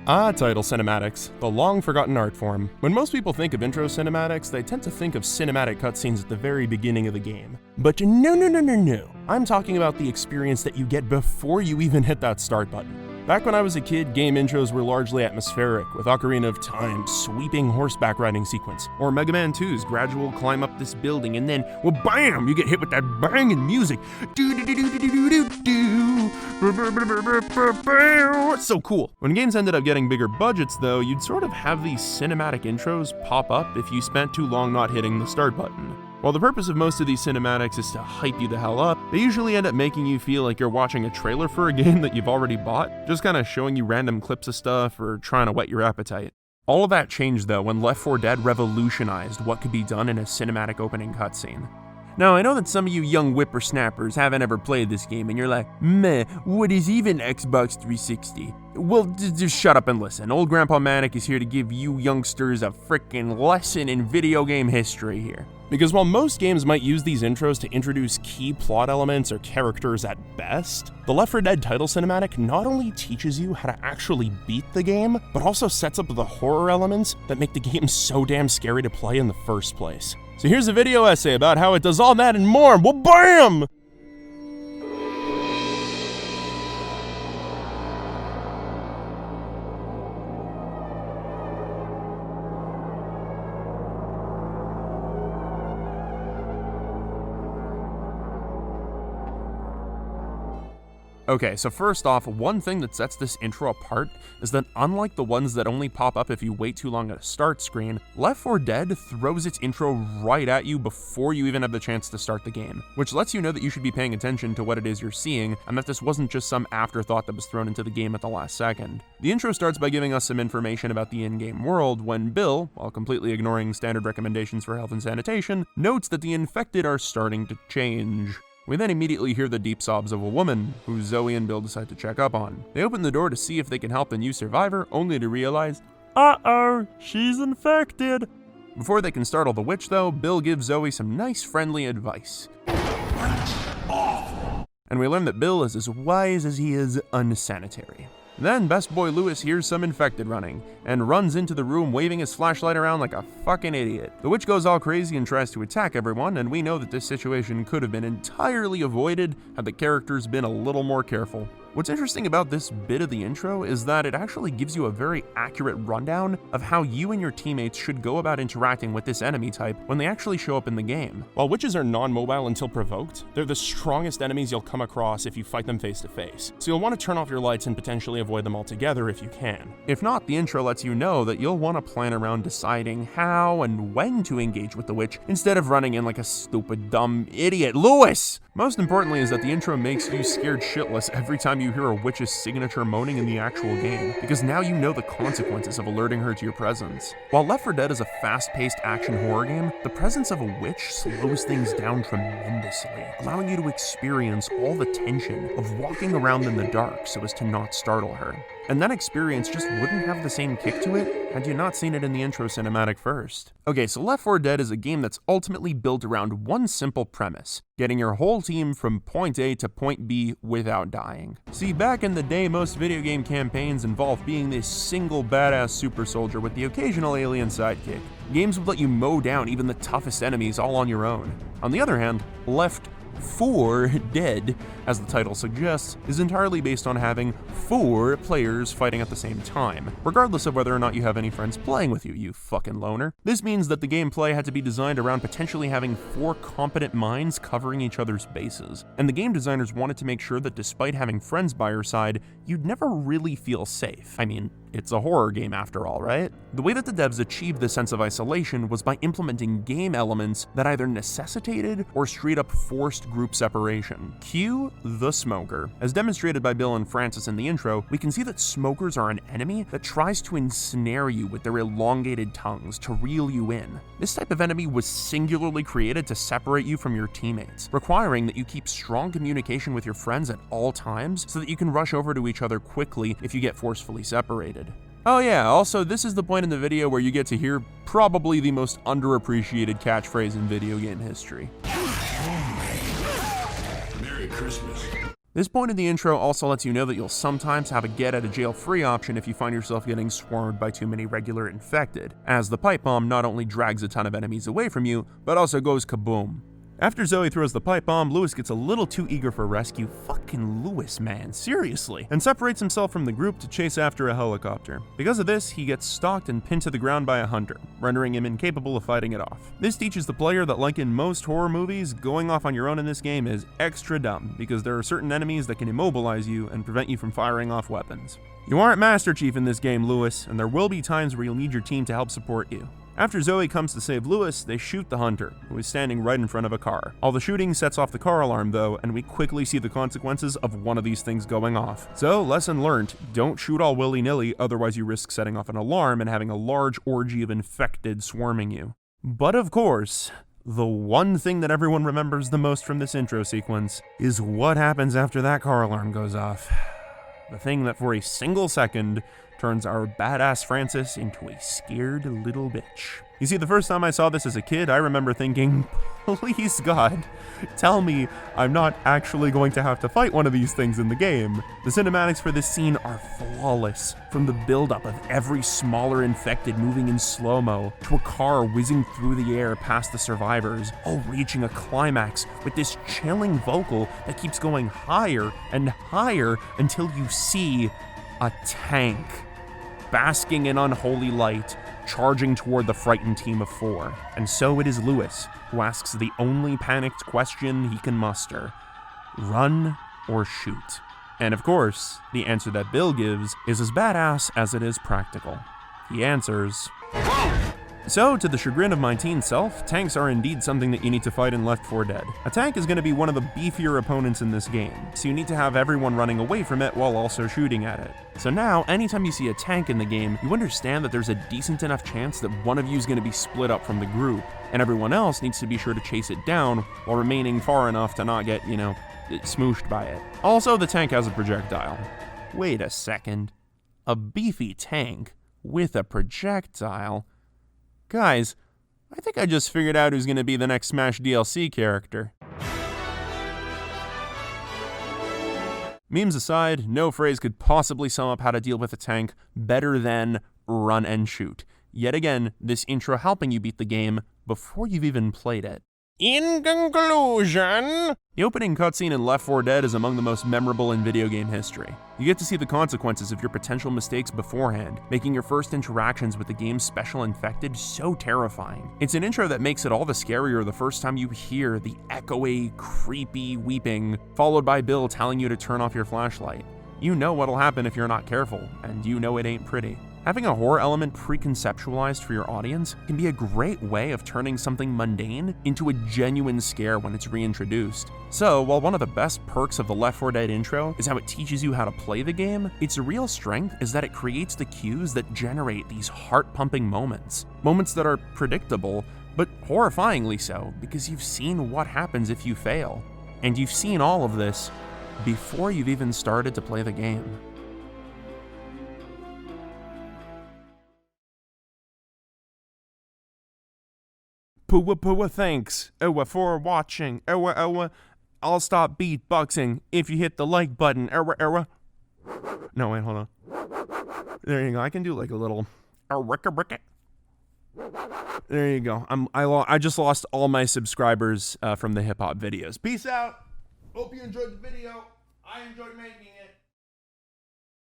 Title cinematics, the long-forgotten art form. When most people think of intro cinematics, they tend to think of cinematic cutscenes at the very beginning of the game. But no. I'm talking about the experience that you get before you even hit that start button. Back when I was a kid, game intros were largely atmospheric, with Ocarina of Time's sweeping horseback riding sequence, or Mega Man 2's gradual climb up this building, and then, well, bam, you get hit with that banging music. It's so cool. When games ended up getting bigger budgets, though, you'd sort of have these cinematic intros pop up if you spent too long not hitting the start button. While the purpose of most of these cinematics is to hype you the hell up, they usually end up making you feel like you're watching a trailer for a game that you've already bought, just kind of showing you random clips of stuff or trying to whet your appetite. All of that changed though when Left 4 Dead revolutionized what could be done in a cinematic opening cutscene. Now, I know that some of you young whippersnappers haven't ever played this game and you're like, meh, what is even Xbox 360? Well, just shut up and listen. Old Grandpa Manic is here to give you youngsters a frickin' lesson in video game history here. Because while most games might use these intros to introduce key plot elements or characters at best, the Left 4 Dead title cinematic not only teaches you how to actually beat the game, but also sets up the horror elements that make the game so damn scary to play in the first place. So here's a video essay about how it does all that and more. Well, bam! Okay, so first off, one thing that sets this intro apart is that unlike the ones that only pop up if you wait too long at a start screen, Left 4 Dead throws its intro right at you before you even have the chance to start the game, which lets you know that you should be paying attention to what it is you're seeing, and that this wasn't just some afterthought that was thrown into the game at the last second. The intro starts by giving us some information about the in-game world when Bill, while completely ignoring standard recommendations for health and sanitation, notes that the infected are starting to change. We then immediately hear the deep sobs of a woman, who Zoe and Bill decide to check up on. They open the door to see if they can help the new survivor, only to realize, uh-oh, she's infected. Before they can startle the witch though, Bill gives Zoe some nice friendly advice. And we learn that Bill is as wise as he is unsanitary. Then Best Boy Lewis hears some infected running, and runs into the room waving his flashlight around like a fucking idiot. The witch goes all crazy and tries to attack everyone, and we know that this situation could have been entirely avoided had the characters been a little more careful. What's interesting about this bit of the intro is that it actually gives you a very accurate rundown of how you and your teammates should go about interacting with this enemy type when they actually show up in the game. While witches are non-mobile until provoked, they're the strongest enemies you'll come across if you fight them face to face, so you'll want to turn off your lights and potentially avoid them altogether if you can. If not, the intro lets you know that you'll want to plan around deciding how and when to engage with the witch instead of running in like a stupid, dumb idiot. Lewis! Most importantly is that the intro makes you scared shitless every time you hear a witch's signature moaning in the actual game, because now you know the consequences of alerting her to your presence. While Left 4 Dead is a fast-paced action horror game, the presence of a witch slows things down tremendously, allowing you to experience all the tension of walking around in the dark so as to not startle her. And that experience just wouldn't have the same kick to it had you not seen it in the intro cinematic first. Okay, so Left 4 Dead is a game that's ultimately built around one simple premise: getting your whole team from point A to point B without dying. See, back in the day, most video game campaigns involved being this single badass super soldier with the occasional alien sidekick. Games would let you mow down even the toughest enemies all on your own. On the other hand, Left 4 Dead, as the title suggests, is entirely based on having 4 players fighting at the same time, regardless of whether or not you have any friends playing with you, you fucking loner. This means that the gameplay had to be designed around potentially having 4 competent minds covering each other's bases, and the game designers wanted to make sure that despite having friends by your side, you'd never really feel safe. I mean, it's a horror game after all, right? The way that the devs achieved this sense of isolation was by implementing game elements that either necessitated or straight up forced group separation. Cue the smoker. As demonstrated by Bill and Francis in the intro, we can see that smokers are an enemy that tries to ensnare you with their elongated tongues to reel you in. This type of enemy was singularly created to separate you from your teammates, requiring that you keep strong communication with your friends at all times so that you can rush over to each other quickly if you get forcefully separated. Oh yeah, also this is the point in the video where you get to hear probably the most underappreciated catchphrase in video game history. Merry Christmas. This point in the intro also lets you know that you'll sometimes have a get-out-of-jail-free option if you find yourself getting swarmed by too many regular infected, as the pipe bomb not only drags a ton of enemies away from you, but also goes kaboom. After Zoe throws the pipe bomb, Lewis gets a little too eager for rescue, fucking Lewis, man, seriously, and separates himself from the group to chase after a helicopter. Because of this, he gets stalked and pinned to the ground by a hunter, rendering him incapable of fighting it off. This teaches the player that, like in most horror movies, going off on your own in this game is extra dumb, because there are certain enemies that can immobilize you and prevent you from firing off weapons. You aren't Master Chief in this game, Lewis, and there will be times where you'll need your team to help support you. After Zoe comes to save Lewis, they shoot the hunter, who is standing right in front of a car. All the shooting sets off the car alarm though, and we quickly see the consequences of one of these things going off. So, lesson learned, don't shoot all willy-nilly, otherwise you risk setting off an alarm and having a large orgy of infected swarming you. But of course, the one thing that everyone remembers the most from this intro sequence is what happens after that car alarm goes off. The thing that for a single second turns our badass Francis into a scared little bitch. You see, the first time I saw this as a kid, I remember thinking, please God, tell me I'm not actually going to have to fight one of these things in the game. The cinematics for this scene are flawless, from the buildup of every smaller infected moving in slow-mo, to a car whizzing through the air past the survivors, all reaching a climax with this chilling vocal that keeps going higher and higher until you see a tank, basking in unholy light, charging toward the frightened team of 4. And so it is Lewis who asks the only panicked question he can muster: run or shoot? And of course, the answer that Bill gives is as badass as it is practical. He answers, so, to the chagrin of my teen self, tanks are indeed something that you need to fight in Left 4 Dead. A tank is going to be one of the beefier opponents in this game, so you need to have everyone running away from it while also shooting at it. So now, anytime you see a tank in the game, you understand that there's a decent enough chance that one of you is going to be split up from the group, and everyone else needs to be sure to chase it down while remaining far enough to not get, smooshed by it. Also, the tank has a projectile. Wait a second. A beefy tank with a projectile? Guys, I think I just figured out who's gonna be the next Smash DLC character. Memes aside, no phrase could possibly sum up how to deal with a tank better than run and shoot. Yet again, this intro helping you beat the game before you've even played it. In conclusion, the opening cutscene in Left 4 Dead is among the most memorable in video game history. You get to see the consequences of your potential mistakes beforehand, making your first interactions with the game's special infected so terrifying. It's an intro that makes it all the scarier the first time you hear the echoey, creepy weeping, followed by Bill telling you to turn off your flashlight. You know what'll happen if you're not careful, and you know it ain't pretty. Having a horror element pre-conceptualized for your audience can be a great way of turning something mundane into a genuine scare when it's reintroduced. So, while one of the best perks of the Left 4 Dead intro is how it teaches you how to play the game, its real strength is that it creates the cues that generate these heart-pumping moments. Moments that are predictable, but horrifyingly so, because you've seen what happens if you fail. And you've seen all of this before you've even started to play the game. Pua, thanks, for watching, I'll stop beatboxing if you hit the like button, No, wait, hold on. There you go, I can do like a little, There you go, I just lost all my subscribers from the hip-hop videos. Peace out, hope you enjoyed the video, I enjoyed making it.